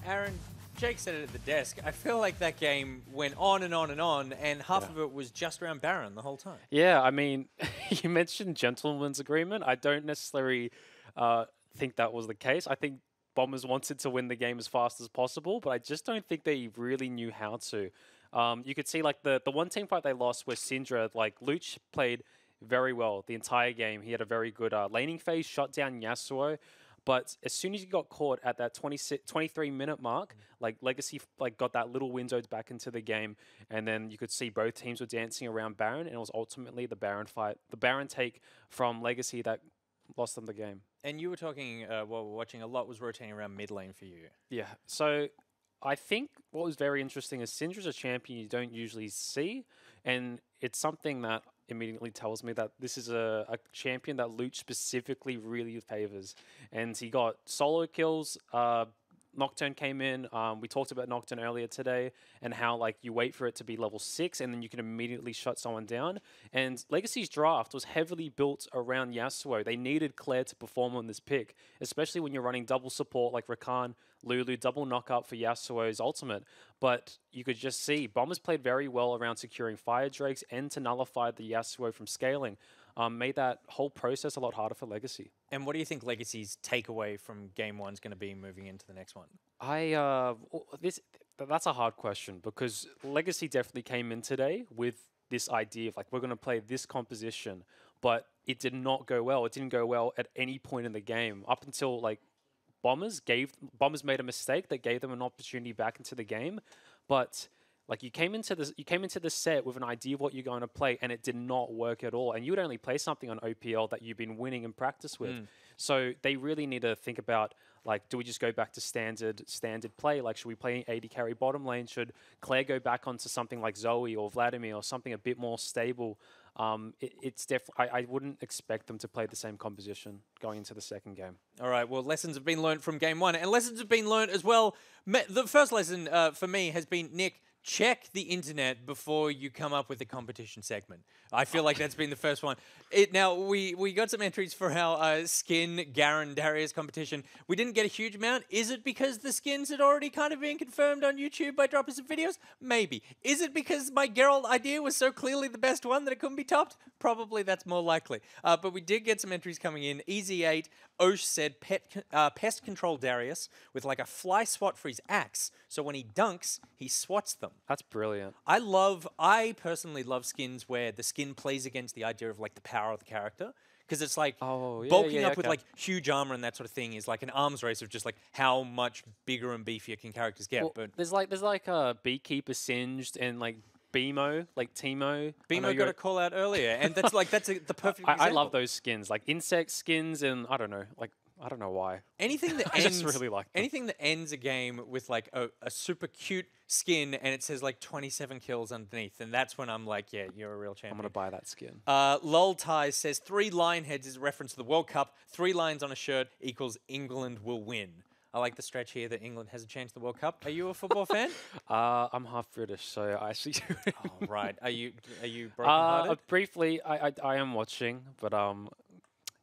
Aaron, Jake said it at the desk. I feel like that game went on and on and on, and half of it was just around Baron the whole time. Yeah, I mean, you mentioned gentleman's agreement. I don't necessarily think that was the case. I think Bombers wanted to win the game as fast as possible, but I just don't think they really knew how to. You could see like the one team fight they lost was Syndra. Like Luch played very well the entire game. He had a very good laning phase, shot down Yasuo. But as soon as he got caught at that 23-minute mark, like Legacy like got that little window back into the game, and then you could see both teams were dancing around Baron, and it was ultimately the Baron fight, the Baron take from Legacy that lost them the game. And you were talking, while we were watching, a lot was rotating around mid lane for you. Yeah, so I think what was very interesting is Syndra's a champion you don't usually see, and it's something that immediately tells me that this is a champion that Luch specifically really favors. And he got solo kills. Nocturne came in. We talked about Nocturne earlier today and how like you wait for it to be level 6 and then you can immediately shut someone down. And Legacy's draft was heavily built around Yasuo. They needed Claire to perform on this pick, especially when you're running double support like Rakan, Lulu, double knockup for Yasuo's ultimate. But you could just see Bombers played very well around securing Fire Drakes and to nullify the Yasuo from scaling. Made that whole process a lot harder for Legacy. And what do you think Legacy's takeaway from game 1 is going to be moving into the next one? That's a hard question because Legacy definitely came in today with this idea of like we're going to play this composition, but it did not go well. It didn't go well at any point in the game up until like Bombers made a mistake that gave them an opportunity back into the game, but like you came into the set with an idea of what you're going to play, and it did not work at all. And you would only play something on OPL that you've been winning in practice with. So they really need to think about like, do we just go back to standard play? Like, should we play AD carry bottom lane? Should Claire go back onto something like Zoe or Vladimir or something a bit more stable? It's definitely I wouldn't expect them to play the same composition going into the second game. All right, well, lessons have been learned from game 1, and lessons have been learned as well. The first lesson for me has been, Nick, check the internet before you come up with a competition segment. I feel like that's been the first one. Now, we got some entries for our skin Garen Darius competition. We didn't get a huge amount. Is it because the skins had already kind of been confirmed on YouTube by droppers of videos? Maybe. Is it because my Geralt idea was so clearly the best one that it couldn't be topped? Probably that's more likely. But we did get some entries coming in. Easy8, Osh said pest control Darius with like a fly swat for his axe. So when he dunks, he swats them. That's brilliant. I personally love skins where the skin plays against the idea of like the power of the character. Because it's like bulking up with like huge armor and that sort of thing is like an arms race of just like how much bigger and beefier can characters get. Well, but there's like a Beekeeper Singed and like BMO, like Teemo. BMO got a call out earlier, and that's like the perfect example. I love those skins, like insect skins, and I don't know why. Anything that I ends, just really like them. anything that ends a game with like a super cute skin and it says like 27 kills underneath, and that's when I'm like, yeah, you're a real champion. I'm gonna buy that skin. Lol Ties says 3 lion heads is a reference to the World Cup. 3 lions on a shirt equals England will win. I like the stretch here that England has a chance at the World Cup. Are you a football fan? I'm half British, so I actually. Oh, right. Are you brokenhearted? Briefly, I am watching, but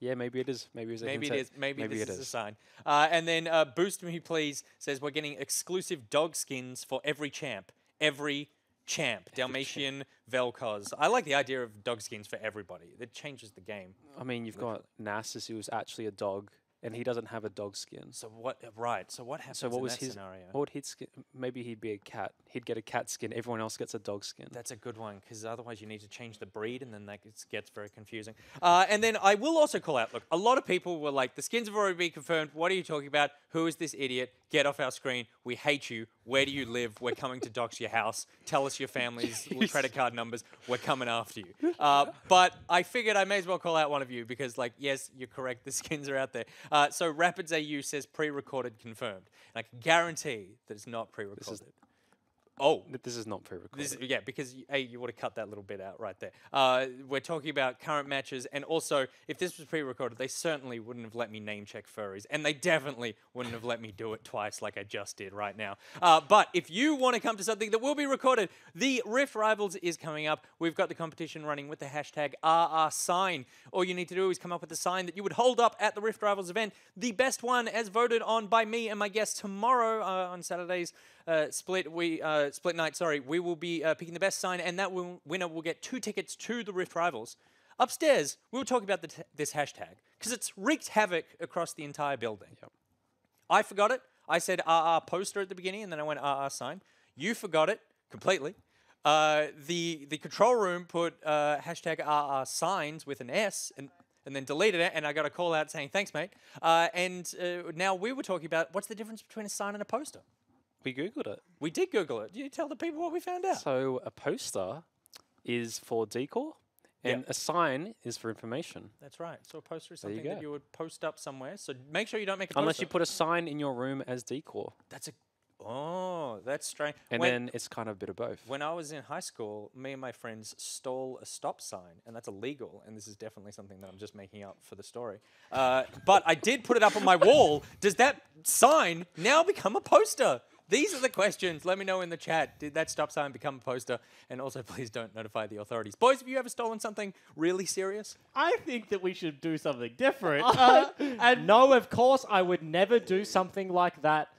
yeah, maybe it is. Maybe it is. Maybe this is a sign. And then Boost Me Please says we're getting exclusive dog skins for every champ. Every champ. Dalmatian, Vel'Koz. I like the idea of dog skins for everybody. That changes the game. I mean, you've got Nasus, who was actually a dog, and he doesn't have a dog skin. So what? Right. So what happens? So what was in that his scenario? What would his skin? Maybe he'd be a cat. He'd get a cat skin. Everyone else gets a dog skin. That's a good one, because otherwise you need to change the breed, and then that gets very confusing. And then I will also call out, look, a lot of people were like, the skins have already been confirmed. What are you talking about? Who is this idiot? Get off our screen. We hate you. Where do you live? We're coming to dox your house. Tell us your family's credit card numbers. We're coming after you. But I figured I may as well call out one of you, because, like, yes, you're correct. The skins are out there. So Rapids AU says pre-recorded confirmed. And I can guarantee that it's not pre-recorded. Oh. This is not pre-recorded. Yeah, because you would have cut that little bit out right there. We're talking about current matches, and also, if this was pre-recorded, they certainly wouldn't have let me name check furries, and they definitely wouldn't have let me do it twice like I just did right now. But if you want to come to something that will be recorded, the Rift Rivals is coming up. We've got the competition running with the hashtag RRSign. All you need to do is come up with a sign that you would hold up at the Rift Rivals event. The best one, as voted on by me and my guests tomorrow on Saturday's split night, we will be picking the best sign, and that winner will get 2 tickets to the Rift Rivals. Upstairs, we'll talk about this hashtag, because it's wreaked havoc across the entire building. Yep. I forgot it. I said RR poster at the beginning, and then I went RR sign. You forgot it completely. The control room put hashtag RR signs with an S, and then deleted it, and I got a call out saying, thanks, mate. And now we were talking about what's the difference between a sign and a poster. We Googled it. We did Google it. You tell the people what we found out. So a poster is for decor, and a sign is for information. That's right. So a poster is There you something that go. you would post up somewhere. So make sure you don't make a poster. Unless you put a sign in your room as decor. That's strange. And then it's kind of a bit of both. When I was in high school, me and my friends stole a stop sign, and that's illegal, and this is definitely something that I'm just making up for the story. But I did put it up on my wall. Does that sign now become a poster? These are the questions. Let me know in the chat. Did that stop sign become a poster? And also, please don't notify the authorities. Boys, have you ever stolen something really serious? I think that we should do something different. And no, of course, I would never do something like that,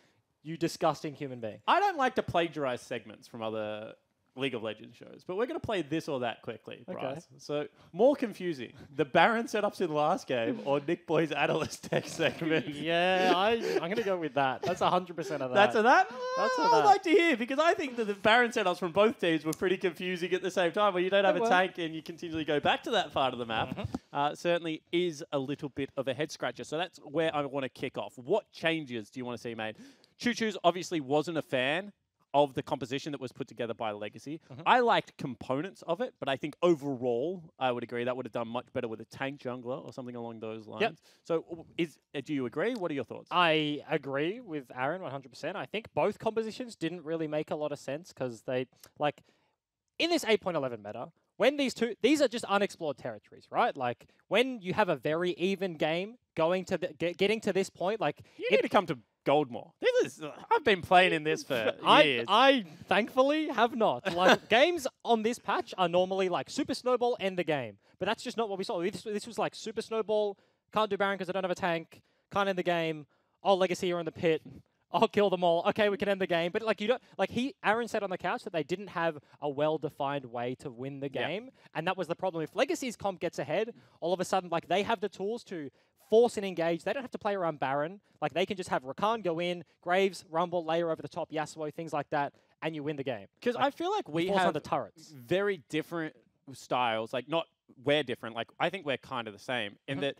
you disgusting human being. I don't like to plagiarize segments from other League of Legends shows, but we're going to play this or that quickly, Bryce. So, more confusing, the Baron setups in last game or Nick Boy's Analyst Tech segment? Yeah, I'm going to go with that. That's 100% of that. That's a that? That's a I'd that. like to hear, because I think that the Baron setups from both teams were pretty confusing at the same time, where you don't have a tank and you continually go back to that part of the map. Certainly is a little bit of a head scratcher. So that's where I want to kick off. What changes do you want to see made? Choo Choo's obviously wasn't a fan of the composition that was put together by Legacy. I liked components of it, but I think overall, I would agree that would have done much better with a tank jungler or something along those lines. Yep. So do you agree? What are your thoughts? I agree with Aaron 100%. I think both compositions didn't really make a lot of sense because they, like, in this 8.11 meta, when these are just unexplored territories, right? Like, when you have a very even game going to getting to this point, like... You need to come to Goldmore. I've been playing in this for years. I thankfully have not. Like, games on this patch are normally like Super Snowball, end the game. But that's just not what we saw. This was like Super Snowball, can't do Baron because I don't have a tank, can't end the game, oh, Legacy are in the pit, I'll kill them all, okay, we can end the game. But like, you don't, like Aaron said on the couch that they didn't have a well-defined way to win the game. And that was the problem. If Legacy's comp gets ahead, all of a sudden, like, they have the tools to force and engage. They don't have to play around Baron. Like, they can just have Rakan go in, Graves, Rumble, layer over the top, Yasuo, things like that, and you win the game. Because I feel like we force have on the turrets. very different styles. Like, not we're different. Like, I think we're kind of the same in that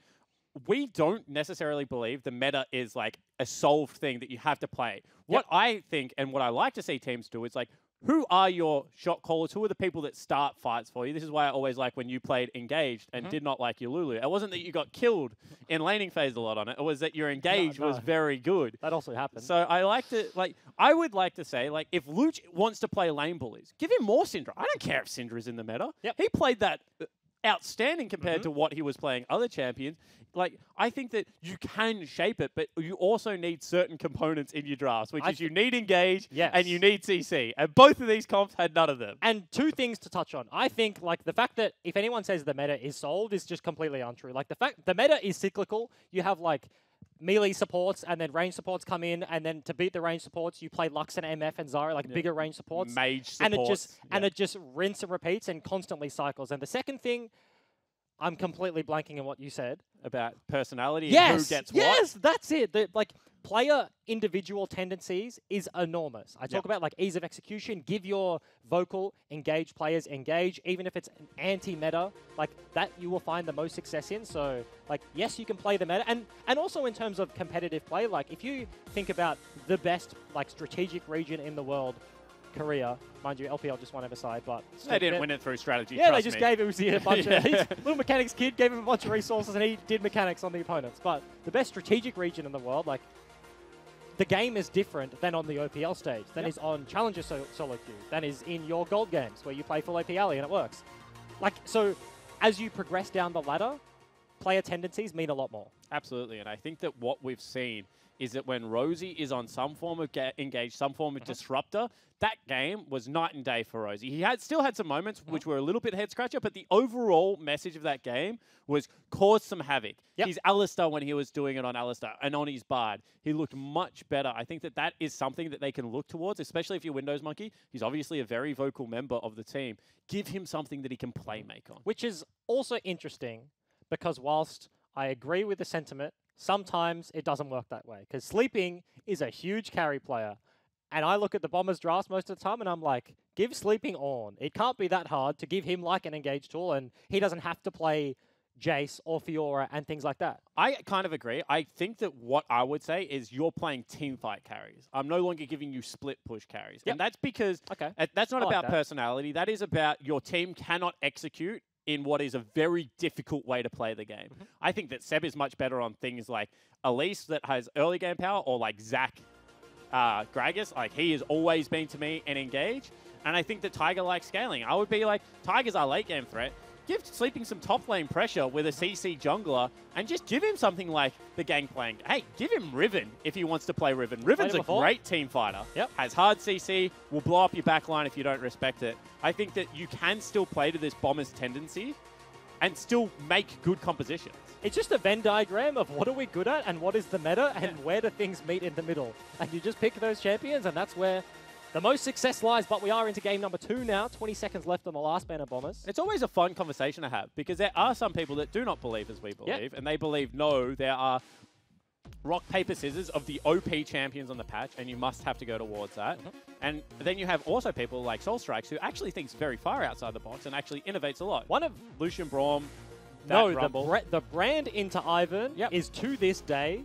we don't necessarily believe the meta is like a solved thing that you have to play. What I think and what I like to see teams do is like, who are your shot callers? Who are the people that start fights for you? This is why I always like when you played engaged and did not like your Lulu. It wasn't that you got killed in laning phase a lot on it. It was that your engage was very good. That also happened. So I like to, like, I would like to say, like, if Luch wants to play lane bullies, give him more Syndra. I don't care if Syndra is in the meta. He played that outstanding compared to what he was playing other champions. Like, I think that you can shape it, but you also need certain components in your drafts, which is you need engage and you need CC. And both of these comps had none of them. And two things to touch on. I think, like, the fact that if anyone says the meta is solved is just completely untrue. Like, the fact the meta is cyclical. You have, like, melee supports and then range supports come in, and then to beat the range supports, you play Lux and MF and Zara, like bigger range supports. Mage supports. And it just rinse and repeats and constantly cycles. And the second thing, I'm completely blanking on what you said. About personality and who gets what. Yes, that's it. Like, player individual tendencies is enormous. I talk about, like, ease of execution. Give your vocal, engage players, engage. Even if it's an anti-meta, like, that you will find the most success in. So, like, yes, you can play the meta. And also in terms of competitive play, like, if you think about the best, like, strategic region in the world, Korea, mind you, LPL just won side, but they didn't win it through strategy. Yeah, they just gave him a bunch of little mechanics kid, gave him a bunch of resources, and he did mechanics on the opponents. But the best strategic region in the world, like, the game is different than on the OPL stage, than is on Challenger solo queue, than is in your gold games where you play full AP alley and it works. Like, so as you progress down the ladder, player tendencies mean a lot more. Absolutely, and I think that what we've seen is that when Rosie is on some form of engaged, some form of disruptor, that game was night and day for Rosie. He still had some moments which were a little bit head-scratcher, but the overall message of that game was cause some havoc. His Alistar, when he was doing it on Alistar and on his Bard, he looked much better. I think that that is something that they can look towards, especially if you're Windows Monkey. He's obviously a very vocal member of the team. Give him something that he can play make on. Which is also interesting because whilst I agree with the sentiment, sometimes it doesn't work that way because Sleeping is a huge carry player. And I look at the Bombers drafts most of the time and I'm like, give Sleeping on. It can't be that hard to give him like an engage tool and he doesn't have to play Jace or Fiora and things like that. I kind of agree. I think that what I would say is you're playing team fight carries. I'm no longer giving you split push carries. And that's because that's not about personality. That is about your team cannot execute in what is a very difficult way to play the game. I think that Seb is much better on things like Elise that has early game power or like Zach Gragas. Like he has always been to me an engage. And I think that Tiger likes scaling. I would be like, Tiger's our late game threat. Give Sleeping some top lane pressure with a CC jungler and just give him something like the Gangplank. Hey, give him Riven if he wants to play Riven. Riven's a great team fighter. Has hard CC, will blow up your backline if you don't respect it. I think that you can still play to this Bomber's tendency and still make good compositions. It's just a Venn diagram of what are we good at and what is the meta and where do things meet in the middle. And you just pick those champions and that's where the most success lies, but we are into game number 2 now. 20 seconds left on the last banner, Bombers. It's always a fun conversation to have because there are some people that do not believe as we believe, and they believe, no, there are rock, paper, scissors of the OP champions on the patch, and you must have to go towards that. And then you have also people like Soul Strikes who actually thinks very far outside the box and actually innovates a lot. One of Lucian Braum, the brand into Ivan is to this day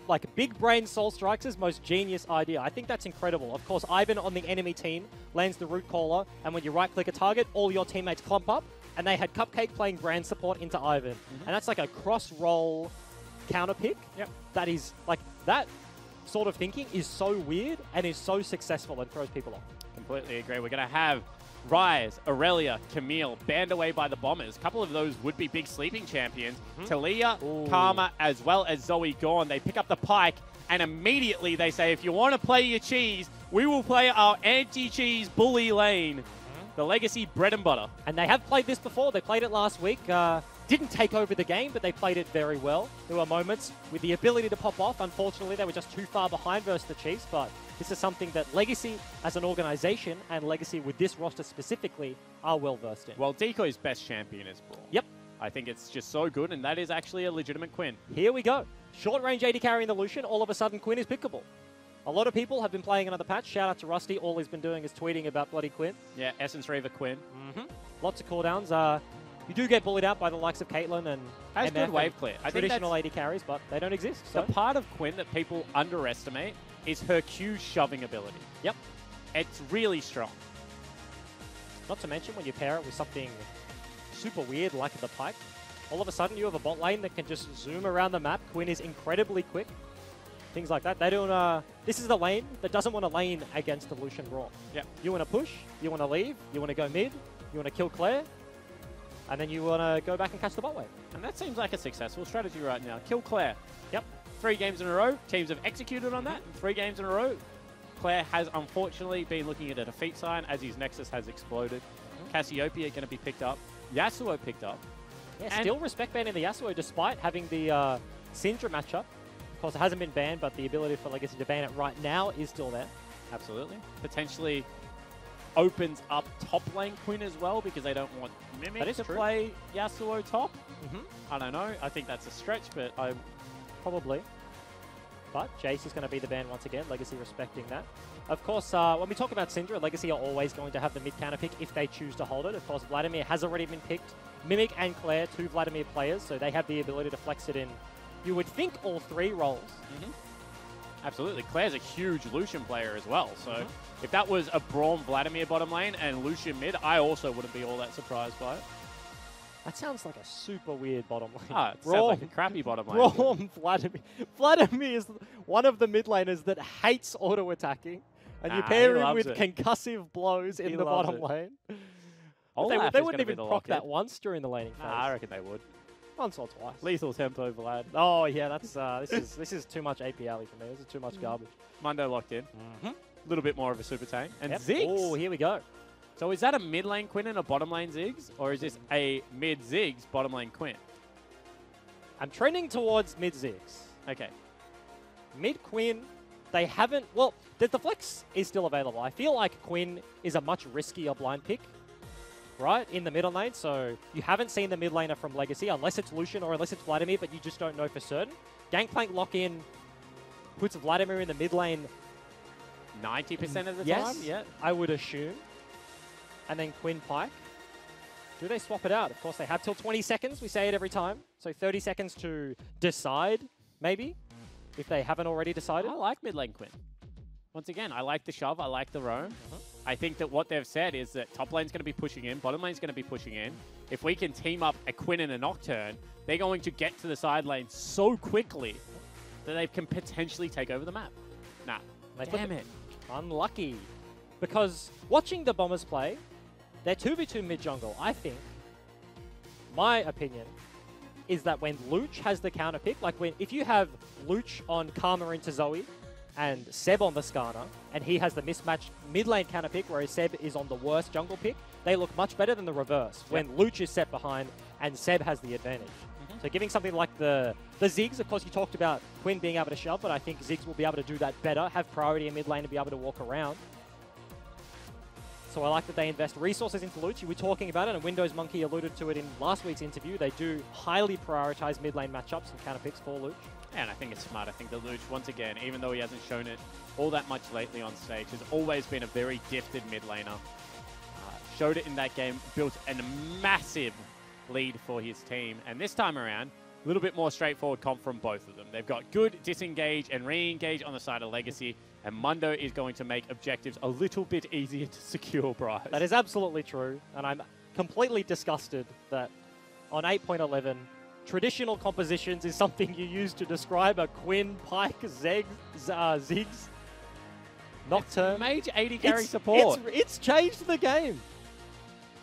like Big Brain Soul Strikes' most genius idea. I think that's incredible. Of course, Ivan on the enemy team lands the root caller, and when you right-click a target, all your teammates clump up, and they had Cupcake playing brand support into Ivan. And that's like a cross-roll counter pick. That is, like, that sort of thinking is so weird and is so successful and throws people off. Completely agree. We're going to have Ryze, Aurelia, Camille banned away by the Bombers. A couple of those would be big sleeping champions. Talia, Karma, as well as Zoe gone. They pick up the Pike, and immediately they say, if you want to play your cheese, we will play our anti-cheese bully lane. The Legacy bread and butter. And they have played this before. They played it last week. Didn't take over the game, but they played it very well. There were moments with the ability to pop off. Unfortunately, they were just too far behind versus the Chiefs, but this is something that Legacy as an organization and Legacy with this roster specifically are well versed in. Well, Decoy's best champion is Braum. Yep. I think it's just so good, and that is actually a legitimate Quinn. Here we go. Short range AD carrying the Lucian. All of a sudden, Quinn is pickable. A lot of people have been playing another patch. Shout out to Rusty. All he's been doing is tweeting about bloody Quinn. Yeah, Essence Reaver Quinn. Lots of cooldowns. You do get bullied out by the likes of Caitlyn and has MF good wave clear. I traditional AD carries, but they don't exist. So. The part of Quinn that people underestimate is her Q shoving ability. Yep. It's really strong. Not to mention when you pair it with something super weird like the Pike, all of a sudden you have a bot lane that can just zoom around the map. Quinn is incredibly quick. Things like that. They don't. This is the lane that doesn't want to lane against the Lucian Braum. Yeah. You want to push, you want to leave, you want to go mid, you want to kill Claire, and then you want to go back and catch the bot wave. And that seems like a successful strategy right now. Kill Claire. Yep. 3 games in a row. Teams have executed on that. 3 games in a row. Claire has unfortunately been looking at a defeat sign as his Nexus has exploded. Cassiopeia going to be picked up. Yasuo picked up. Yeah, still respect banning the Yasuo despite having the Syndra matchup. Of course, it hasn't been banned, but the ability for Legacy to ban it right now is still there. Absolutely. Potentially opens up top lane Quinn as well because they don't want Mimic to play Yasuo top. I don't know. I think that's a stretch, but I probably. But Jace is going to be the ban once again. Legacy respecting that. Of course, when we talk about Syndra, Legacy are always going to have the mid counter pick if they choose to hold it. Of course, Vladimir has already been picked. Mimic and Claire, 2 Vladimir players, so they have the ability to flex it in. You would think all 3 roles. Absolutely. Claire's a huge Lucian player as well. So if that was a Braum Vladimir bottom lane and Lucian mid, I also wouldn't be all that surprised by it. That sounds like a super weird bottom lane. Ah, it sounds like a crappy bottom lane. Braum Vladimir. Vladimir is one of the mid laners that hates auto attacking, and you Nah, pair he him loves with it. concussive blows in He the loves bottom it. lane. Olaf They is wouldn't gonna be even the proc that lock-in. once during the laning phase. Nah, I reckon they would. Once or twice. Lethal tempo, Vlad. Oh yeah, that's this is too much AP alley for me. This is too much garbage. Mundo locked in. A little bit more of a super tank. And Yep. Ziggs. Oh, here we go. So is that a mid lane Quinn and a bottom lane Ziggs? Or is this a mid Ziggs, bottom lane Quinn? I'm trending towards mid Ziggs. Okay. Mid Quinn, they haven't. Well, the flex is still available. I feel like Quinn is a much riskier blind pick, right, in the middle lane. So you haven't seen the mid laner from Legacy, unless it's Lucian or unless it's Vladimir, but you just don't know for certain. Gangplank lock in, puts Vladimir in the mid lane. 90% of the Yes, time? Yeah. I would assume. And then Quinn Pike. Do they swap it out? Of course, they have till 20 seconds. We say it every time. So 30 seconds to decide, maybe, if they haven't already decided. I like mid lane Quinn. Once again, I like the shove. I like the roam. I think that what they've said is that top lane's going to be pushing in, bottom lane's going to be pushing in. If we can team up a Quinn and a Nocturne, they're going to get to the side lane so quickly that they can potentially take over the map. Nah, They flip damn it. Unlucky. Because watching the Bombers play, they're 2v2 mid jungle. I think, my opinion, is that when Luch has the counter pick, like if you have Luch on Karma into Zoe and Seb on the Skarner, and he has the mismatched mid lane counter pick, whereas Seb is on the worst jungle pick, they look much better than the reverse, when Luch is set behind and Seb has the advantage. So giving something like the Ziggs, of course you talked about Quinn being able to shove, but I think Ziggs will be able to do that better, have priority in mid lane to be able to walk around. So I like that they invest resources into Luch. You were talking about it, and Windows Monkey alluded to it in last week's interview. They do highly prioritize mid lane matchups and counter picks for Luch. And I think it's smart. I think that Luch, once again, even though he hasn't shown it all that much lately on stage, has always been a very gifted mid laner. Showed it in that game, built a massive lead for his team. And this time around, a little bit more straightforward comp from both of them. They've got good disengage and re-engage on the side of Legacy, and Mundo is going to make objectives a little bit easier to secure, Bryce. That is absolutely true, and I'm completely disgusted that on 8.11, traditional compositions is something you use to describe a Quinn, Pike, Ziggs, Nocturne. Major 80 carry support. It's changed the game.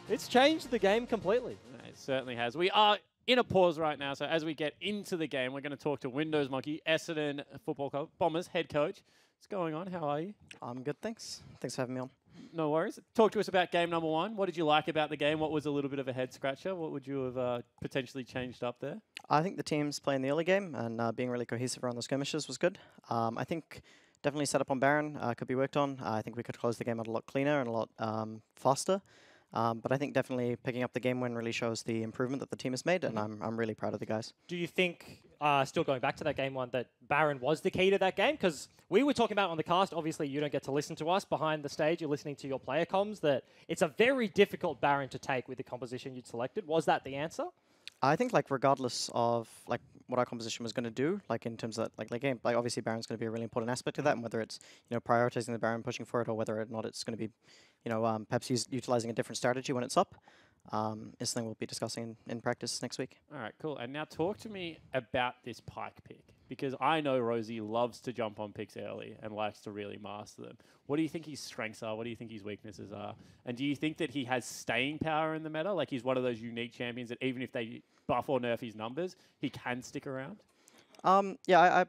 It's changed the game completely. It certainly has. We are in a pause right now, so as we get into the game, we're going to talk to Windows Monkey, Essendon Football Club Bombers head coach. What's going on? How are you? I'm good, thanks. Thanks for having me on. No worries. Talk to us about game number one. What did you like about the game? What was a little bit of a head scratcher? What would you have potentially changed up there? I think the teams playing the early game and being really cohesive around the skirmishes was good. I think definitely set up on Baron could be worked on. I think we could close the game out a lot cleaner and a lot faster. But I think definitely picking up the game win really shows the improvement that the team has made, and I'm really proud of the guys. Do you think, still going back to that game one, that Baron was the key to that game? Because we were talking about on the cast, obviously you don't get to listen to us behind the stage, you're listening to your player comms, that it's a very difficult Baron to take with the composition you'd selected. Was that the answer? I think regardless of what our composition was going to do, in terms of game, obviously Baron's going to be a really important aspect of that, and whether it's prioritizing the Baron, pushing for it, or whether or not it's going to be perhaps utilizing a different strategy when it's up, is something we'll be discussing in practice next week. All right, cool. And now talk to me about this Pike pick, because I know Rosie loves to jump on picks early and likes to really master them. What do you think his strengths are? What do you think his weaknesses are? And do you think that he has staying power in the meta? Like he's one of those unique champions that even if they buff or nerf his numbers, he can stick around? Yeah,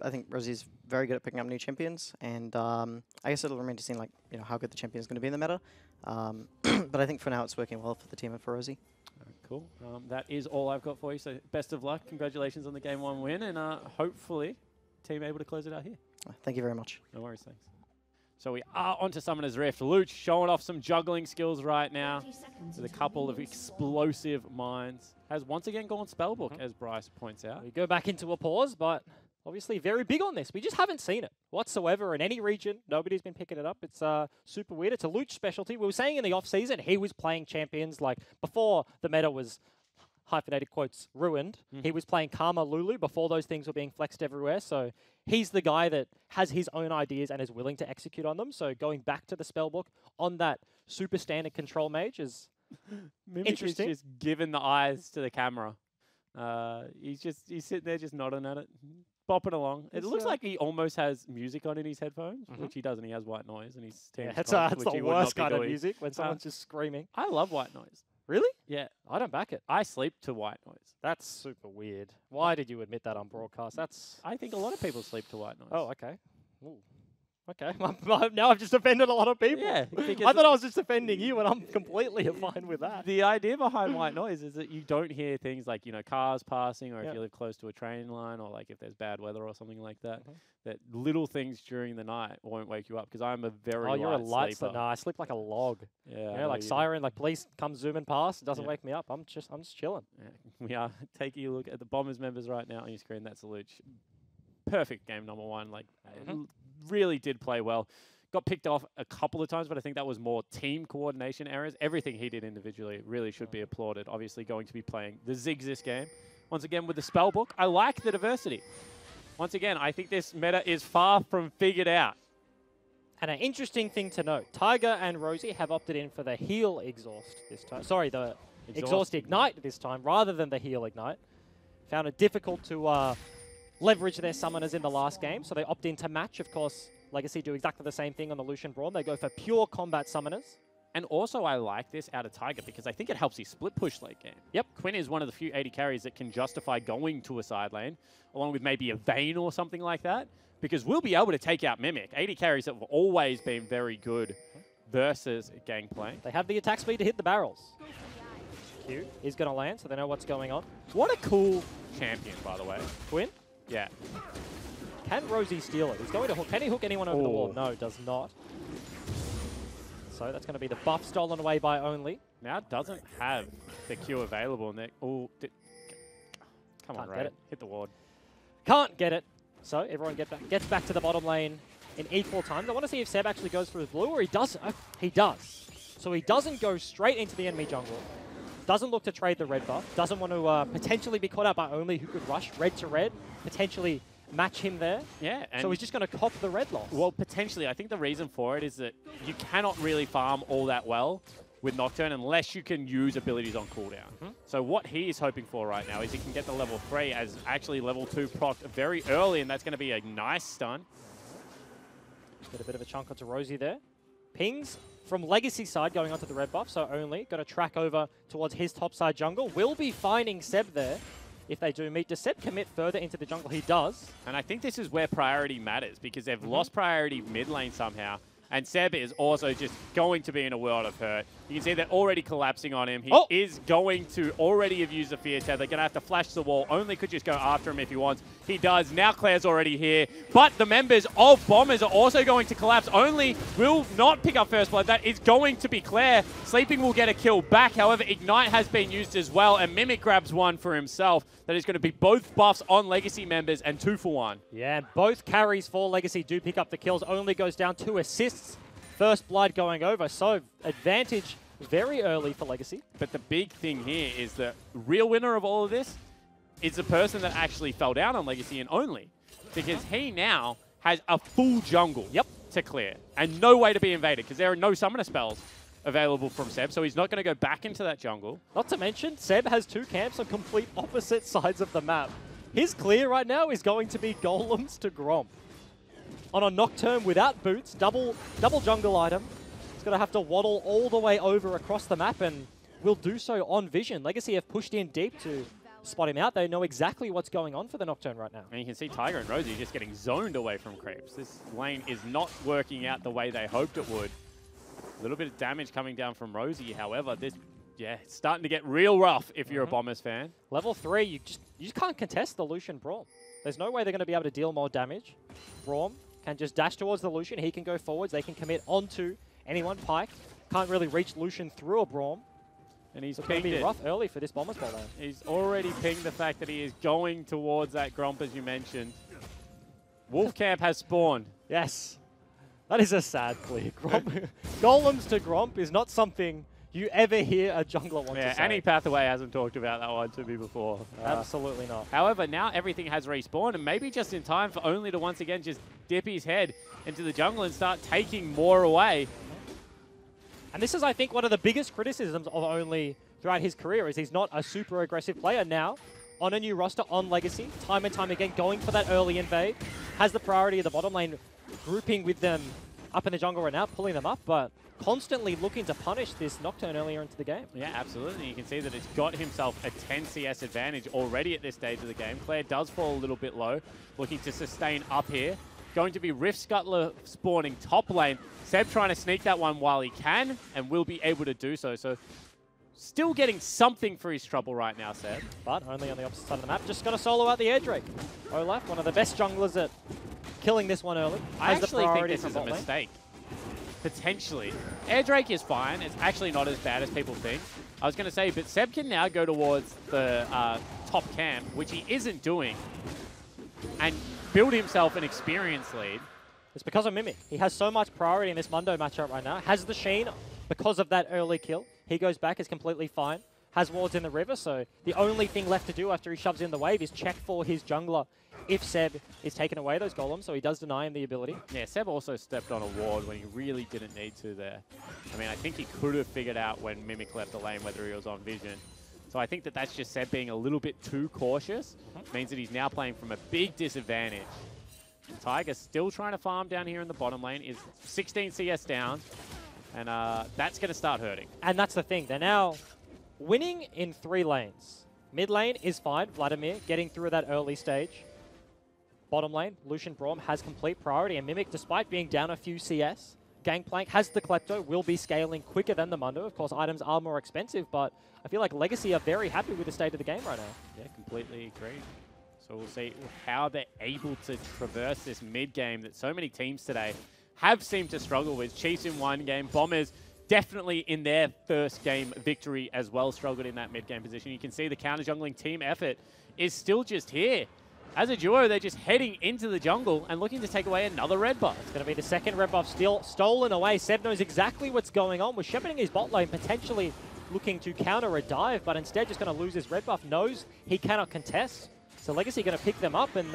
I think Rosie's very good at picking up new champions, and I guess it'll remain to see how good the champion is going to be in the meta. But I think for now it's working well for the team and for Rosie. Cool. That is all I've got for you. So best of luck. Congratulations on the game one win, and hopefully team able to close it out here. Thank you very much. No worries, thanks. So we are onto Summoner's Rift. Luch showing off some juggling skills right now with a couple of explosive mines. Has once again gone Spellbook, as Bryce points out. We go back into a pause, but obviously very big on this. We just haven't seen it whatsoever in any region. Nobody's been picking it up. It's super weird. It's a Luch specialty. We were saying in the off-season he was playing champions before the meta was, hyphenated quotes, ruined. He was playing Karma Lulu before those things were being flexed everywhere. So he's the guy that has his own ideas and is willing to execute on them. So going back to the Spellbook on that super standard control mage is Mimic Interesting. is just giving the eyes to the camera. He's sitting there just nodding at it, bopping along. It looks like he almost has music on in his headphones, which he doesn't. He has white noise, and he's Yeah, that's the worst kind of music when someone's just screaming. I love white noise. Really? Yeah, I don't back it. I sleep to white noise. That's super weird. Why did you admit that on broadcast? That's... I think a lot of people sleep to white noise. Oh, okay. Ooh. Okay. Now I've just offended a lot of people. Yeah, I because thought I was just offending you, and I'm completely fine with that. the idea behind white noise is that you don't hear things like, cars passing, or if you live close to a train line, or like if there's bad weather or something like that, that little things during the night won't wake you up, because I'm a very you're a light sleeper. sleeper. No, I sleep like a log. Yeah, Yeah, like siren, like police come zooming past, it doesn't wake me up. I'm just chilling. Yeah. We are taking a look at the Bombers members right now on your screen. That's Luch. Perfect game number one. Like, really did play well. Got picked off a couple of times, but I think that was more team coordination errors. Everything he did individually really should be applauded. Obviously going to be playing the Ziggs this game. Once again with the spell book. I like the diversity. Once again, I think this meta is far from figured out. And an interesting thing to note, Tiger and Rosie have opted in for the heal exhaust this time. Sorry, the exhaust ignite this time rather than the heal ignite. Found it difficult to leverage their summoners in the last game, so they opt in to match. Of course, Legacy do exactly the same thing on the Lucian Braum. They go for pure combat summoners. And also, I like this out of Tiger because I think it helps his split push late game. Yep. Quinn is one of the few 80 carries that can justify going to a side lane, along with maybe a Vayne or something like that, because we'll be able to take out Mimic. 80 carries have always been very good versus Gangplank. They have the attack speed to hit the barrels. Q is going to land, so they know what's going on. What a cool champion, by the way. Quinn? Yeah. Can Rosie steal it? He's going to hook. Can he hook anyone over the wall? No, does not. So that's going to be the buff stolen away by Only. Now doesn't have the Q available. And come on, Can't Ray. get it. Hit the ward. Can't get it. So everyone gets back to the bottom lane in equal times. I want to see if Seb actually goes for his blue, or he doesn't. Oh, he does. So he doesn't go straight into the enemy jungle. Doesn't look to trade the red buff. Doesn't want to potentially be caught out by Only, who could rush red to red, potentially match him there. Yeah. And so he's just going to cop the red loss. well, potentially. I think the reason for it is that you cannot really farm all that well with Nocturne unless you can use abilities on cooldown. So what he is hoping for right now is he can get the level 3 as actually level 2 proc very early, and that's going to be a nice stun. Get a bit of a chunk onto Rosie there. Pings from Legacy side going onto the red buff, so Only got to track over towards his top side jungle. Will be finding Seb there if they do meet. Does Seb commit further into the jungle? He does. And I think this is where priority matters, because they've lost priority mid lane somehow. And Seb is also just going to be in a world of hurt. You can see they're already collapsing on him. He is going to already have used the Fear Tether. They're going to have to flash the wall. Only could just go after him if he wants. He does. Now Claire's already here. But the members of Bombers are also going to collapse. Only will not pick up first blood. That is going to be Claire. Sleeping will get a kill back. However, Ignite has been used as well. And Mimic grabs one for himself. That is going to be both buffs on Legacy members and 2 for 1. Yeah, and both carries for Legacy do pick up the kills. Only goes down 2 assists. First blood going over, so advantage very early for Legacy. But the big thing here is the real winner of all of this is the person that actually fell down on Legacy and Only, because he now has a full jungle to clear and no way to be invaded because there are no summoner spells available from Seb, so he's not going to go back into that jungle. Not to mention, Seb has 2 camps on complete opposite sides of the map. His clear right now is going to be Golems to Gromp. On a Nocturne without boots, double jungle item. He's going to have to waddle all the way over across the map, and will do so on vision. Legacy have pushed in deep to spot him out. They know exactly what's going on for the Nocturne right now. And you can see Tiger and Rosie just getting zoned away from creeps. This lane is not working out the way they hoped it would. A little bit of damage coming down from Rosie, however, this, it's starting to get real rough if you're a Bombers fan. Level 3, you just can't contest the Lucian Braum. There's no way they're going to be able to deal more damage. Braum can just dash towards the Lucian. He can go forwards. They can commit onto anyone. Pike can't really reach Lucian through a Braum. And he's going to be rough early for this Bombers ball lane. He's already pinged the fact that he is going towards that Gromp, as you mentioned. Wolf Camp has spawned. Yes. That is a sad clear. Gromp. Golems to Gromp is not something you ever hear a jungler want to say. Annie Pathaway hasn't talked about that one to me before. Absolutely not. However, now everything has respawned, and maybe just in time for Only to once again just dip his head into the jungle and start taking more away. And this is, I think, one of the biggest criticisms of Only throughout his career is he's not a super aggressive player now. On a new roster, on Legacy, time and time again, going for that early invade. Has the priority of the bottom lane, grouping with them up in the jungle right now, pulling them up, but constantly looking to punish this Nocturne earlier into the game. Yeah, absolutely. You can see that it's got himself a 10 CS advantage already at this stage of the game. Claire does fall a little bit low, looking to sustain up here. Going to be Rift Scuttler spawning top lane. Seb trying to sneak that one while he can, and will be able to do so. So still getting something for his trouble right now, Seb. But only on the opposite side of the map. Just got to solo out the air Drake. Olaf, one of the best junglers at killing this one early. I Has the actually think priority this from is a bot lane. mistake. Potentially. Air Drake is fine. It's actually not as bad as people think. I was going to say, but Seb can now go towards the top camp, which he isn't doing, and build himself an experience lead. It's because of Mimic. He has so much priority in this Mundo matchup right now. Has the Sheen because of that early kill. He goes back, is completely fine. Has wards in the river, so the only thing left to do after he shoves in the wave is check for his jungler if Seb is taking away those golems, so he does deny him the ability. Yeah, Seb also stepped on a ward when he really didn't need to there. I mean, I think he could have figured out when Mimic left the lane whether he was on vision. So I think that that's just Seb being a little bit too cautious. Means that he's now playing from a big disadvantage. Tiger still trying to farm down here in the bottom lane, is 16 CS down, and that's going to start hurting. And that's the thing. They're now winning in 3 lanes. Mid lane is fine. Vladimir getting through that early stage. Bottom lane, Lucian Braum has complete priority, and Mimic, despite being down a few CS, Gangplank has the Klepto, will be scaling quicker than the Mundo. Of course, items are more expensive, but I feel like Legacy are very happy with the state of the game right now. Yeah, completely agree. So we'll see how they're able to traverse this mid game that so many teams today have seemed to struggle with. Chiefs in one game, Bombers definitely in their first game victory as well struggled in that mid game position. You can see the counter jungling team effort is still just here. As a duo, they're just heading into the jungle and looking to take away another red buff. It's going to be the second red buff still stolen away. Seb knows exactly what's going on. Was shepherding his bot lane, potentially looking to counter a dive, but instead just going to lose his red buff. Knows he cannot contest. So Legacy going to pick them up, and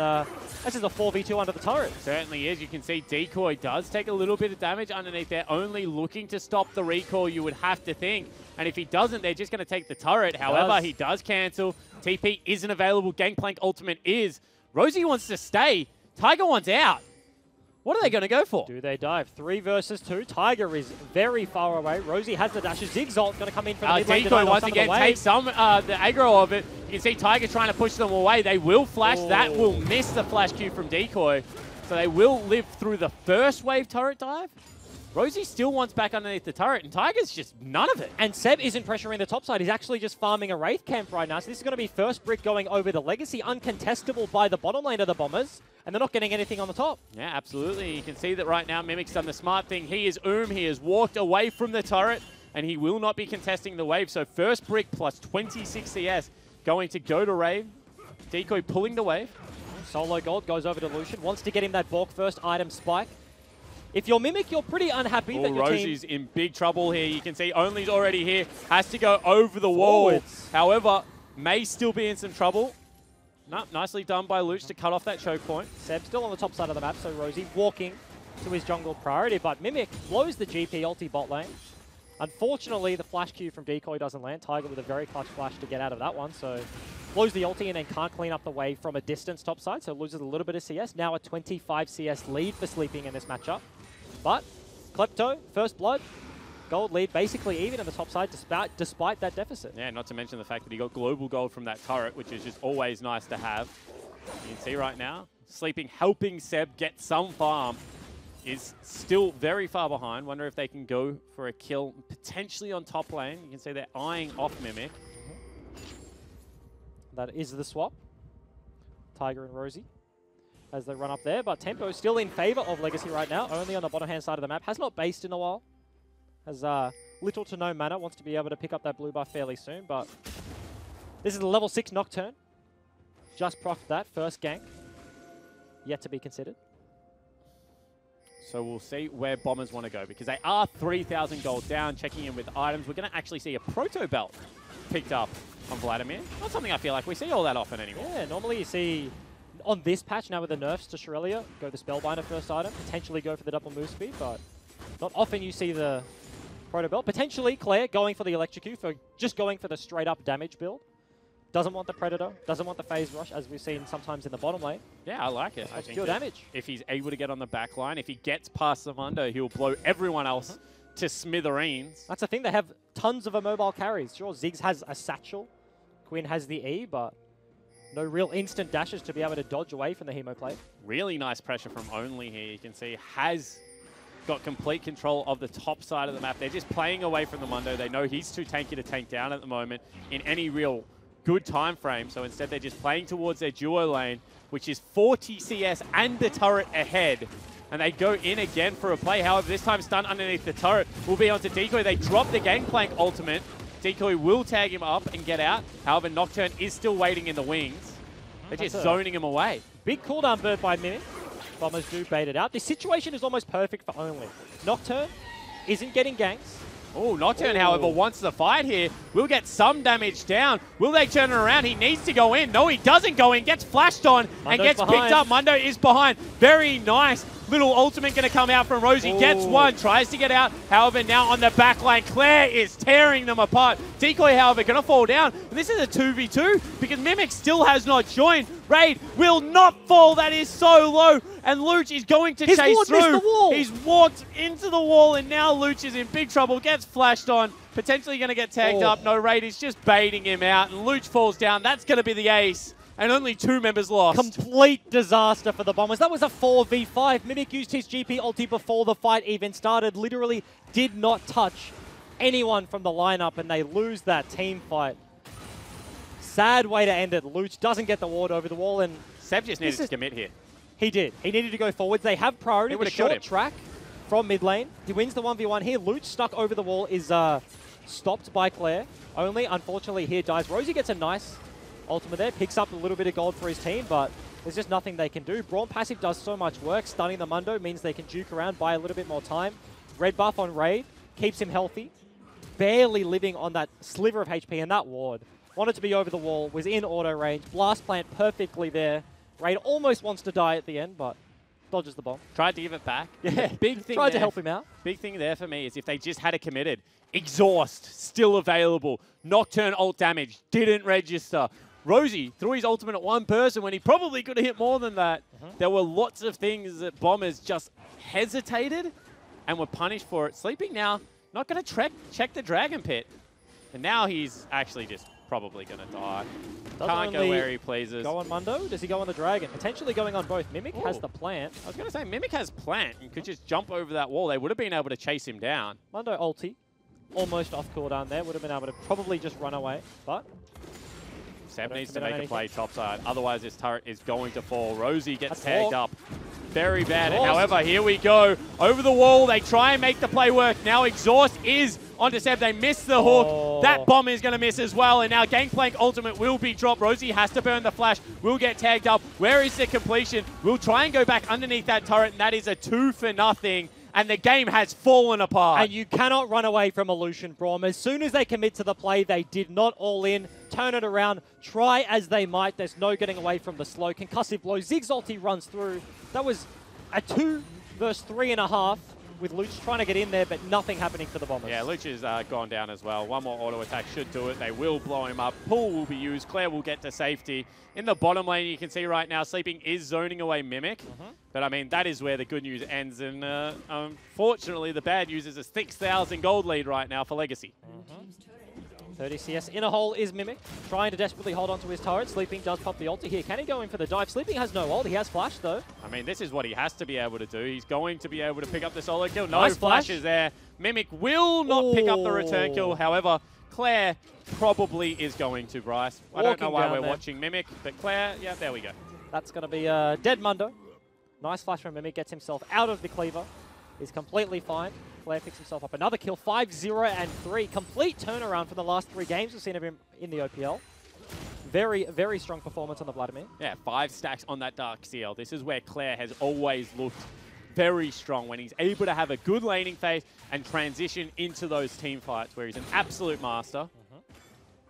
this is a 4v2 under the turret. Certainly is. You can see Decoy does take a little bit of damage underneath there, only looking to stop the recall, you would have to think. And if he doesn't, they're just going to take the turret. However, he does cancel. TP isn't available. Gangplank ultimate is. Rosie wants to stay. Tiger wants out. What are they going to go for? Do they dive? 3 versus 2. Tiger is very far away. Rosie has the dashes. Zigzalt going to come in for the mid lane. Decoy once again takes some the aggro of it. You can see Tiger trying to push them away. They will flash. Oh. That will miss the flash Q from Decoy. So they will live through the first wave turret dive. Rosie still wants back underneath the turret, and Tiger's just none of it. And Seb isn't pressuring the top side. He's actually just farming a Wraith camp right now. So this is going to be first brick going over the Legacy, uncontestable by the bottom lane of the Bombers, and they're not getting anything on the top. Yeah, absolutely. You can see that right now Mimic's done the smart thing. He is He has walked away from the turret, and he will not be contesting the wave. So first brick plus 26 CS going to go to Rave. Decoy pulling the wave. Solo Gold goes over to Lucian. Wants to get him that Bork first item spike. If you're Mimic, you're pretty unhappy that your Rosie's in big trouble here. You can see Only's already here. Has to go over the wall. Forwards. However, may still be in some trouble. No, nicely done by Luch to cut off that choke point. Seb still on the top side of the map, so Rosie walking to his jungle priority, but Mimic blows the GP ulti bot lane. Unfortunately, the flash Q from Decoy doesn't land. Tiger with a very clutch flash to get out of that one, so blows the ulti and then can't clean up the wave from a distance top side, so loses a little bit of CS. Now a 25 CS lead for Sleeping in this matchup. But Klepto, first blood, gold lead, basically even on the top side despite that deficit. Yeah, not to mention the fact that he got global gold from that turret, which is just always nice to have. You can see right now, Sleeping helping Seb get some farm is still very far behind. Wonder if they can go for a kill potentially on top lane. You can see they're eyeing off Mimic. That is the swap. Tiger and Rosie as they run up there, but tempo still in favor of Legacy right now, only on the bottom hand side of the map. Has not based in a while. Has little to no mana, wants to be able to pick up that blue buff fairly soon, but this is the level 6 Nocturne. Just procced that, first gank. Yet to be considered. So we'll see where Bombers want to go, because they are 3,000 gold down, checking in with items. We're going to actually see a Proto Belt picked up on Vladimir. Not something I feel like we see all that often anymore. Yeah, normally you see on this patch now with the nerfs to Shrelia, go the Spellbinder first item, potentially go for the double move speed, but not often you see the Proto Belt. Potentially, Claire going for the Electrocute, for just going for the straight-up damage build. Doesn't want the Predator, doesn't want the Phase Rush, as we've seen sometimes in the bottom lane. Yeah, I like it. I think pure damage. If he's able to get on the back line, if he gets past the Mundo, he'll blow everyone else to smithereens. That's the thing, they have tons of immobile carries. Sure, Ziggs has a satchel, Quinn has the E, but no real instant dashes to be able to dodge away from the Hemo plate. Really nice pressure from Only here. You can see has got complete control of the top side of the map. They're just playing away from the Mundo. They know he's too tanky to tank down at the moment in any real good time frame. So instead, they're just playing towards their duo lane, which is 40 CS and the turret ahead. And they go in again for a play. However, this time stun underneath the turret will be onto Decoy. They drop the Gangplank ultimate. Decoy will tag him up and get out. However, Nocturne is still waiting in the wings. They're just zoning him away. Big cooldown bird by Mimic. Bombers do bait it out. This situation is almost perfect for Only. Nocturne isn't getting ganks. Oh, Nocturne, however, wants the fight here. Will get some damage down. Will they turn it around? He needs to go in. No, he doesn't go in. Gets flashed on and gets picked up. Mundo is behind. Very nice. Little ultimate going to come out from Rosie. Gets one. Tries to get out. However, now on the back line, Claire is tearing them apart. Decoy, however, going to fall down. And this is a 2v2 because Mimic still has not joined. Raid will not fall. That is so low. And Luch is going to chase through. He's walked into the wall, and now Luch is in big trouble. Gets flashed on. Potentially going to get tagged up. No, Raid is just baiting him out. And Luch falls down. That's going to be the ace. And only 2 members lost. Complete disaster for the Bombers. That was a 4v5. Mimic used his GP ulti before the fight even started. Literally did not touch anyone from the lineup, and they lose that team fight. Sad way to end it. Luch doesn't get the ward over the wall, and Seb just needed to commit here. He did. He needed to go forwards. They have priority. The short track from mid lane. He wins the 1v1 here. Luch stuck over the wall is stopped by Claire. Only, unfortunately, here dies. Rosie gets a nice ultimate there. Picks up a little bit of gold for his team, but there's just nothing they can do. Brawn passive does so much work. Stunning the Mundo means they can juke around, buy a little bit more time. Red buff on Raid keeps him healthy. Barely living on that sliver of HP, and that ward wanted to be over the wall, was in auto range. Blast plant perfectly there. Raid almost wants to die at the end, but dodges the bomb. Tried to give it back. Yeah, big thing tried to help him out. Big thing there for me is if they just had it committed. Exhaust, still available. Nocturne ult damage, didn't register. Rosie threw his ultimate at one person when he probably could have hit more than that. There were lots of things that Bombers just hesitated and were punished for it. Sleeping now, not going to check the Dragon Pit. And now he's actually just probably going to die. Can't go where he pleases. Go on Mundo? Does he go on the Dragon? Potentially going on both. Mimic has the plant. I was going to say, Mimic has plant and could just jump over that wall. They would have been able to chase him down. Mundo ulti. Almost off cooldown there. Would have been able to probably just run away, but Seb needs to make a play topside. Otherwise, this turret is going to fall. Rosie gets tagged up. Very bad. And however, here we go. Over the wall. They try and make the play work. Now Exhaust is onto Seb. They miss the hook. That bomb is going to miss as well. And now Gangplank ultimate will be dropped. Rosie has to burn the flash. Will get tagged up. Where is the completion? We'll try and go back underneath that turret. And that is a 2-0. And the game has fallen apart. And you cannot run away from Illusion Braum. As soon as they commit to the play, they did not all in, turn it around, try as they might. There's no getting away from the slow concussive blow. Ziggs ulti runs through. That was a 2 versus 3.5 with Luch trying to get in there, but nothing happening for the Bombers. Yeah, Luch has gone down as well. One more auto attack should do it. They will blow him up. Pull will be used. Claire will get to safety. In the bottom lane, you can see right now, Sleeping is zoning away Mimic. But, I mean, that is where the good news ends. And, unfortunately, the bad news is a 6,000 gold lead right now for Legacy. 30 CS in a hole is Mimic, trying to desperately hold onto his turret. Sleeping does pop the ulti here. Can he go in for the dive? Sleeping has no ult. He has flash, though. I mean, this is what he has to be able to do. He's going to be able to pick up the solo kill. No flashes there. Mimic will not pick up the return kill. However, Claire probably is going to, Bryce. I don't know why we're watching Mimic, but Claire, yeah, there we go. That's going to be dead Mundo. Nice flash from Mimic. Gets himself out of the cleaver. He's completely fine. Claire picks himself up another kill. 5-0 and 3. Complete turnaround from the last 3 games we've seen of him in the OPL. Very, very strong performance on the Vladimir. Yeah, 5 stacks on that Dark CL. This is where Claire has always looked very strong, when he's able to have a good laning phase and transition into those team fights where he's an absolute master.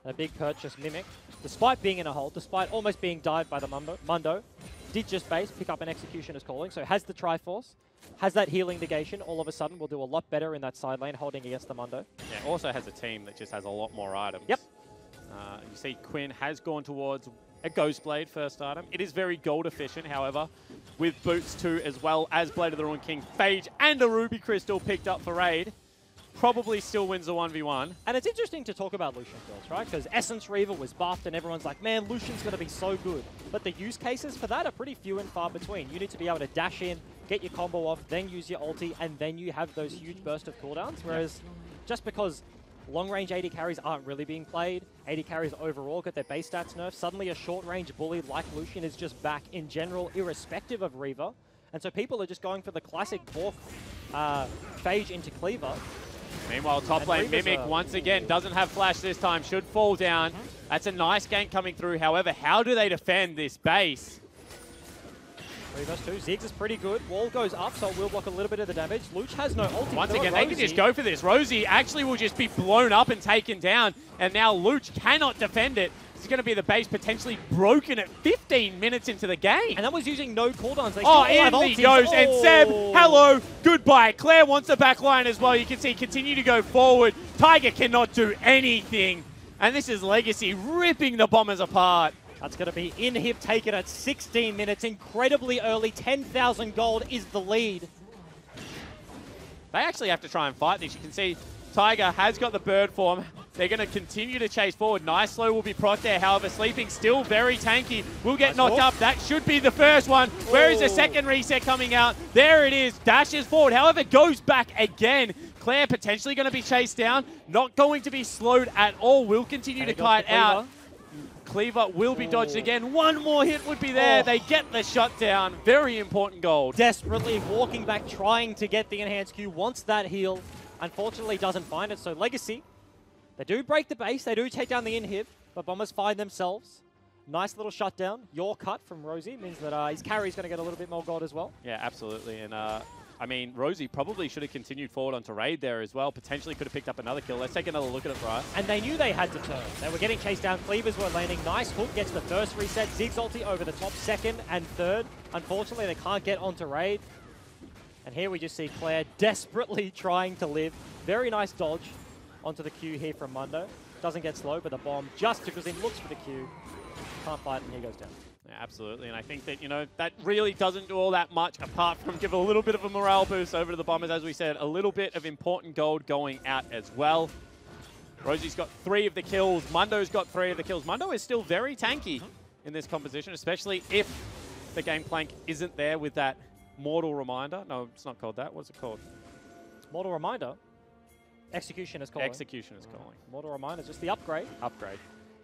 A big purchase, Mimic. Despite being in a hole, despite almost being dived by the Mundo, did just base, pick up an Executioner's Calling, so has the Triforce, has that healing negation, all of a sudden will do a lot better in that side lane holding against the Mundo. Yeah, also has a team that just has a lot more items. Yep. You see Quinn has gone towards a Ghost Blade first item. It is very gold efficient, however, with boots too, as well as Blade of the Ruined King, Phage, and a Ruby Crystal picked up for Raid. Probably still wins the 1v1. And it's interesting to talk about Lucian builds, right? Because Essence Reaver was buffed and everyone's like, man, Lucian's going to be so good. But the use cases for that are pretty few and far between. You need to be able to dash in, get your combo off, then use your ulti, and then you have those huge bursts of cooldowns. Whereas just because long-range AD carries aren't really being played, AD carries overall get their base stats nerfed, suddenly a short-range bully like Lucian is just back in general, irrespective of Reaver. And so people are just going for the classic Bork Phage into Cleaver. Meanwhile, top lane Mimic once again doesn't have flash this time, should fall down. That's a nice gank coming through. However, how do they defend this base? 3 vs 2. Ziggs is pretty good. Wall goes up, so it will block a little bit of the damage. Luch has no ulti. Once again, they can just go for this. Rosie actually will just be blown up and taken down, and now Luch cannot defend it. This is going to be the base potentially broken at 15 minutes into the game. And that was using no cooldowns. They Oh, in he goes, and Seb, hello, goodbye. Claire wants the back line as well. You can see continue to go forward. Tiger cannot do anything. And this is Legacy ripping the Bombers apart. That's going to be Inhib taken at 16 minutes. Incredibly early. 10,000 gold is the lead. They actually have to try and fight this. You can see Tiger has got the bird form. They're going to continue to chase forward. Nice slow will be proc there. However, Sleeping still very tanky. Will get knocked up. That should be the first one. Where is the second reset coming out? There it is. Dashes forward. However, goes back again. Claire potentially going to be chased down. Not going to be slowed at all. Will continue to kite out. Cleaver will be dodged again. One more hit would be there. They get the shutdown. Very important gold. Desperately walking back, trying to get the enhanced Q. Wants that heal. Unfortunately, doesn't find it. So Legacy, they do break the base. They do take down the Inhib, but Bombers find themselves. Nice little shutdown. Your cut from Rosie means that his carry's going to get a little bit more gold as well. Yeah, absolutely. And I mean, Rosie probably should have continued forward onto Raid there as well. Potentially could have picked up another kill. Let's take another look at it, right? And they knew they had to turn. They were getting chased down. Cleavers were landing. Nice hook gets the first reset. Ziggs ulti over the top, second and third. Unfortunately, they can't get onto Raid. And here we just see Claire desperately trying to live. Very nice dodge onto the Q here from Mundo. Doesn't get slow, but the bomb just because he looks for the Q. Can't fight, and he goes down. Yeah, absolutely, and I think that, you know, that really doesn't do all that much apart from give a little bit of a morale boost over to the Bombers. As we said, a little bit of important gold going out as well. Rosie's got 3 of the kills. Mundo's got 3 of the kills. Mundo is still very tanky in this composition, especially if the game plank isn't there with that Mortal Reminder. No, it's not called that. What's it called? Mortal Reminder. Execution is calling. Execution is calling. Mortal Reminder, just the upgrade. Upgrade.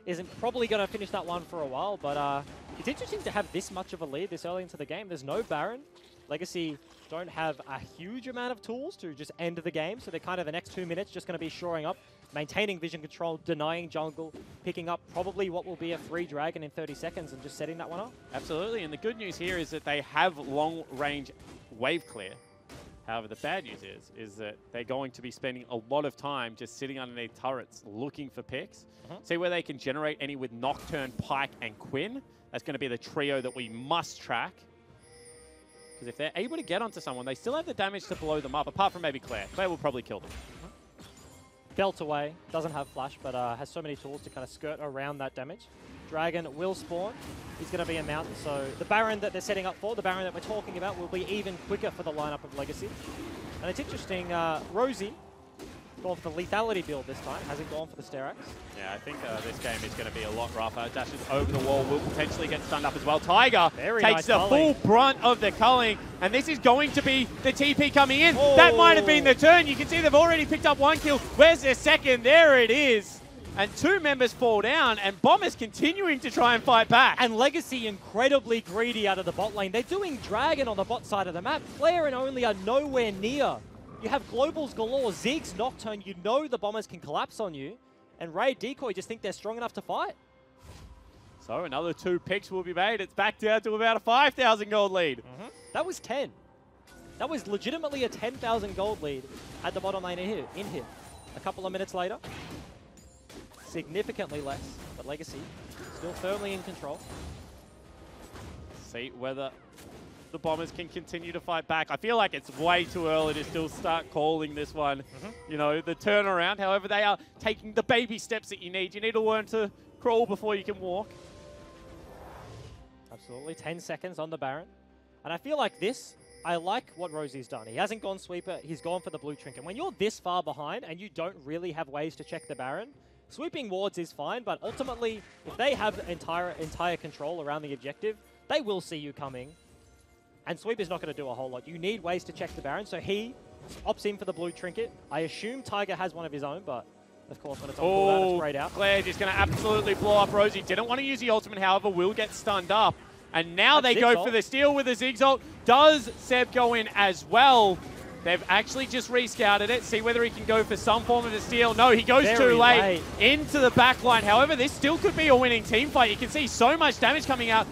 Isn't probably going to finish that one for a while, but it's interesting to have this much of a lead this early into the game. There's no Baron. Legacy don't have a huge amount of tools to just end the game, so they're kind of the next 2 minutes just going to be shoring up, maintaining vision control, denying jungle, picking up probably what will be a free dragon in 30 seconds and just setting that one up. Absolutely, and the good news here is that they have long-range wave clear. However, the bad news is that they're going to be spending a lot of time just sitting underneath turrets looking for picks. See where they can generate any with Nocturne, Pike, and Quinn. That's going to be the trio that we must track. Because if they're able to get onto someone, they still have the damage to blow them up, apart from maybe Claire. Claire will probably kill them. Belt away, doesn't have flash, but has so many tools to kind of skirt around that damage. Dragon will spawn. He's going to be a mountain, so the Baron that they're setting up for, the Baron that we're talking about, will be even quicker for the lineup of Legacy. And it's interesting, Rosie gone for the lethality build this time, hasn't gone for the Sterax. Yeah, I think this game is going to be a lot rougher. Dashes over the wall, will potentially get stunned up as well. Tiger takes the full brunt of the culling, and this is going to be the TP coming in. That might have been the turn. You can see they've already picked up 1 kill. Where's their second? There it is. And 2 members fall down, and Bombers continuing to try and fight back. And Legacy incredibly greedy out of the bot lane. They're doing Dragon on the bot side of the map. Flare and Only are nowhere near. You have Globals galore, Ziggs, Nocturne. You know the Bombers can collapse on you. And Raid Decoy just think they're strong enough to fight. So another 2 picks will be made. It's back down to about a 5,000 gold lead. That was 10. That was legitimately a 10,000 gold lead at the bottom lane in here. A couple of minutes later, significantly less, but Legacy still firmly in control. See whether the Bombers can continue to fight back. I feel like it's way too early to still start calling this one. You know, the turnaround. However, they are taking the baby steps that you need. You need to learn to crawl before you can walk. Absolutely. 10 seconds on the Baron. And I feel like this, I like what Rosie's done. He hasn't gone sweeper, he's gone for the blue trinket. When you're this far behind and you don't really have ways to check the Baron, sweeping wards is fine, but ultimately, if they have entire control around the objective, they will see you coming. And sweep is not going to do a whole lot. You need ways to check the Baron, so he opts in for the blue trinket. I assume Tiger has one of his own, but of course when it's on cooldown, it's grayed out. Claire just going to absolutely blow up Rosie. Didn't want to use the ultimate, however, will get stunned up. And now they go for the steal with the Zigzalt. Does Seb go in as well? They've actually just rescouted it. See whether he can go for some form of a steal. No, he goes too late into the back line. However, this still could be a winning team fight. You can see so much damage coming out.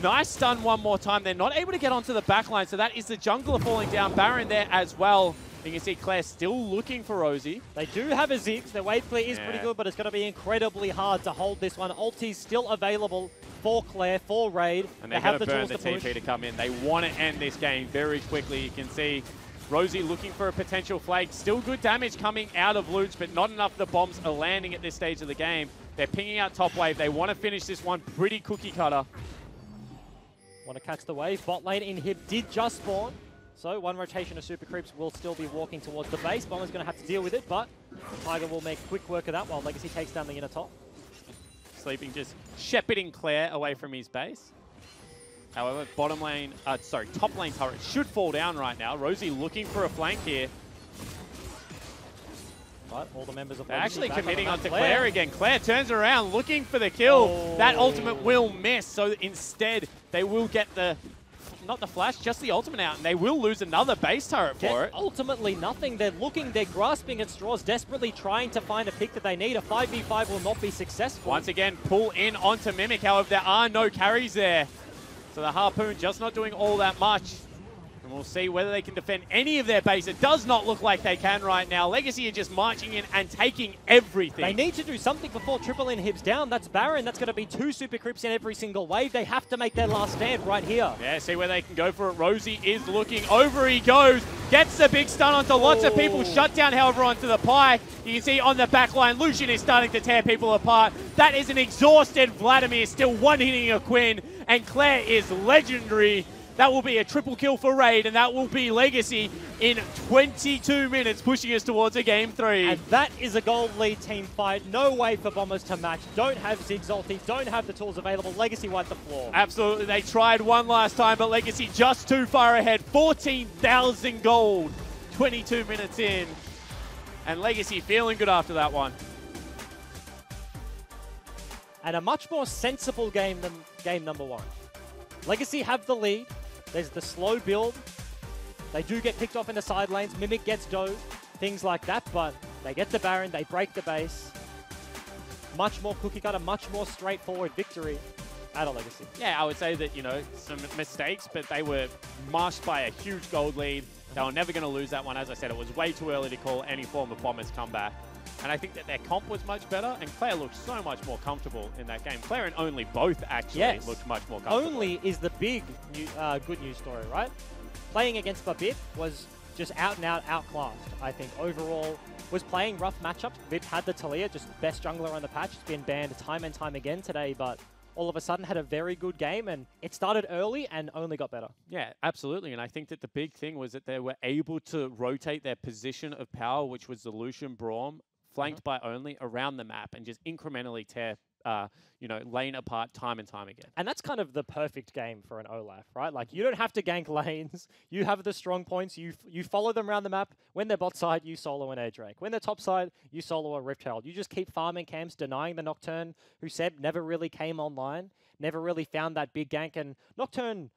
Nice stun one more time. They're not able to get onto the back line, so that is the jungler falling down. Baron there as well. You can see Claire still looking for Rosie. They do have a Ziggs. Their wave clear is pretty good, but it's going to be incredibly hard to hold this one. Ulti's still available for Claire, for Raid. And they have the burn the TP to come in. They want to end this game very quickly. You can see Rosie looking for a potential flank. Still good damage coming out of Loots, but not enough the bombs are landing at this stage of the game. They're pinging out top wave. They want to finish this one pretty cookie cutter. Want to catch the wave. Bot lane inhib did just spawn. So one rotation of Super Creeps will still be walking towards the base. Bomber's going to have to deal with it, but Tiger will make quick work of that while Legacy takes down the inner top. Sleeping just shepherding Claire away from his base. However, top lane turret should fall down right now. Rosie looking for a flank here. But all the members of They're actually committing onto Claire again. Claire turns around looking for the kill. That ultimate will miss, so instead they will get not the flash, just the ultimate out, and they will lose another base turret for it. Ultimately nothing. They're grasping at straws, desperately trying to find a pick that they need. A 5v5 will not be successful. Once again, pull in onto Mimic. However, there are no carries there. So the Harpoon just not doing all that much. And we'll see whether they can defend any of their base. It does not look like they can right now. Legacy are just marching in and taking everything. They need to do something before triple inhibs down. That's Baron. That's going to be 2 Super Creeps in every single wave. They have to make their last stand right here. Yeah, see where they can go for it. Rosie is looking. Over he goes. Gets the big stun onto lots of people. Shut down, however, onto the Pike. You can see on the back line, Lucian is starting to tear people apart. That is an exhausted Vladimir, still one-hitting a Quinn. And Claire is legendary. That will be a triple kill for Raid, and that will be Legacy in 22 minutes, pushing us towards a Game 3. And that is a gold lead team fight. No way for Bombers to match. Don't have Ziggs ulti, don't have the tools available. Legacy wiped the floor. Absolutely. They tried one last time, but Legacy just too far ahead. 14,000 gold, 22 minutes in. And Legacy feeling good after that one. And a much more sensible game than game number 1. Legacy have the lead. There's the slow build. They do get picked off in the side lanes. Mimic gets dove, things like that, but they get the Baron, they break the base. Much more cookie cutter, much more straightforward victory out of Legacy. Yeah, I would say that, you know, some mistakes, but they were masked by a huge gold lead. They were never going to lose that one. As I said, it was way too early to call any form of Bombers comeback. And I think that their comp was much better, and Claire looked so much more comfortable in that game. Claire and Only both actually looked much more comfortable. Only is the big good news story, right? Playing against Babip was just out and out outclassed, I think. Overall, was playing rough matchups. Babip had the Talia, just best jungler on the patch. It's been banned time and time again today, but all of a sudden had a very good game, and it started early and only got better. Yeah, absolutely. And I think that the big thing was that they were able to rotate their position of power, which was the Lucian Braum, flanked by Only around the map, and just incrementally tear, lane apart time and time again. And that's kind of the perfect game for an Olaf, right? Like, you don't have to gank lanes. You have the strong points. You follow them around the map. When they're bot side, you solo an Air Drake. When they're top side, you solo a Rift Herald. You just keep farming camps, denying the Nocturne, who Seb never really came online, never really found that big gank. And Nocturne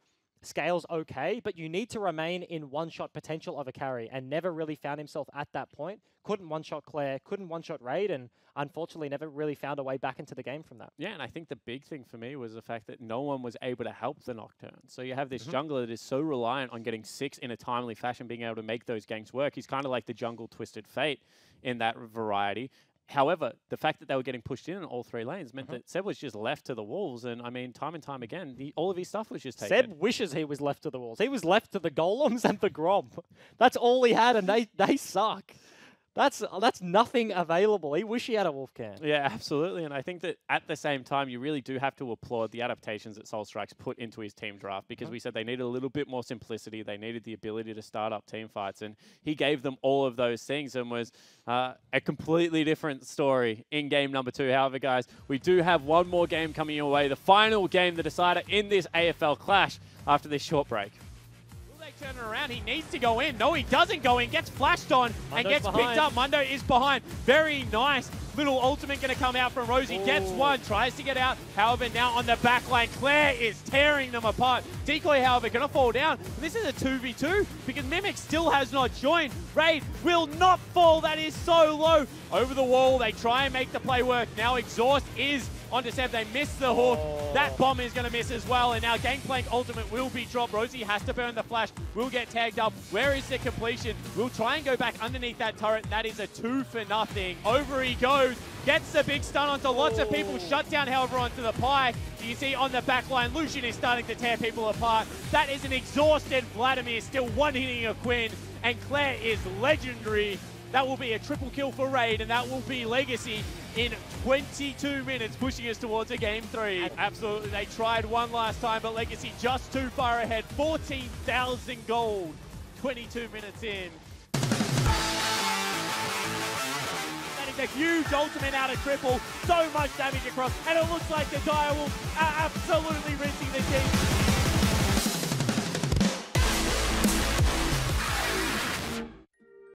scales okay, but you need to remain in one-shot potential of a carry, and never really found himself at that point. Couldn't one-shot Claire, couldn't one-shot Raid, and unfortunately never really found a way back into the game from that. Yeah, and I think the big thing for me was the fact that no one was able to help the Nocturne. So you have this jungler that is so reliant on getting 6 in a timely fashion, being able to make those ganks work. He's kind of like the jungle Twisted Fate in that variety. However, the fact that they were getting pushed in all 3 lanes meant that Seb was just left to the wolves. And I mean, time and time again, all of his stuff was just taken. Seb wishes he was left to the wolves. He was left to the golems and the Grom. That's all he had, and they suck. That's nothing available. He wish he had a wolf can. Yeah, absolutely. And I think that at the same time, you really do have to applaud the adaptations that Soul Strikes put into his team draft, because we said they needed a little bit more simplicity. They needed the ability to start up team fights. And he gave them all of those things and was a completely different story in game number 2. However, guys, we do have one more game coming your way. The final game, the decider in this AFL clash after this short break. Turning around, he needs to go in. No, he doesn't go in. Gets flashed on and gets picked up. Mundo is behind. Very nice. Little ultimate going to come out from Rosie. Gets one. Tries to get out. However, now on the back line, Claire is tearing them apart. Decoy, however, going to fall down. This is a 2v2 because Mimic still has not joined. Raid will not fall. That is so low. Over the wall, they try and make the play work. Now Exhaust is onto Seb. They miss the hook. That bomb is going to miss as well. And now Gangplank ultimate will be dropped. Rosie has to burn the flash. Will get tagged up. Where is the completion? We'll try and go back underneath that turret. That is a 2-for-0. Over he goes. Gets the big stun onto lots of people. Shut down, however, onto the pie. You can see on the back line, Lucian is starting to tear people apart. That is an exhausted Vladimir, still one-hitting a Quinn. And Claire is legendary. That will be a triple kill for Raid, and that will be Legacy in 22 minutes, pushing us towards a game 3. Absolutely, they tried one last time, but Legacy just too far ahead. 14,000 gold, 22 minutes in. That is a huge ultimate out of triple. So much damage across, and it looks like the Direwolves are absolutely rinsing the team.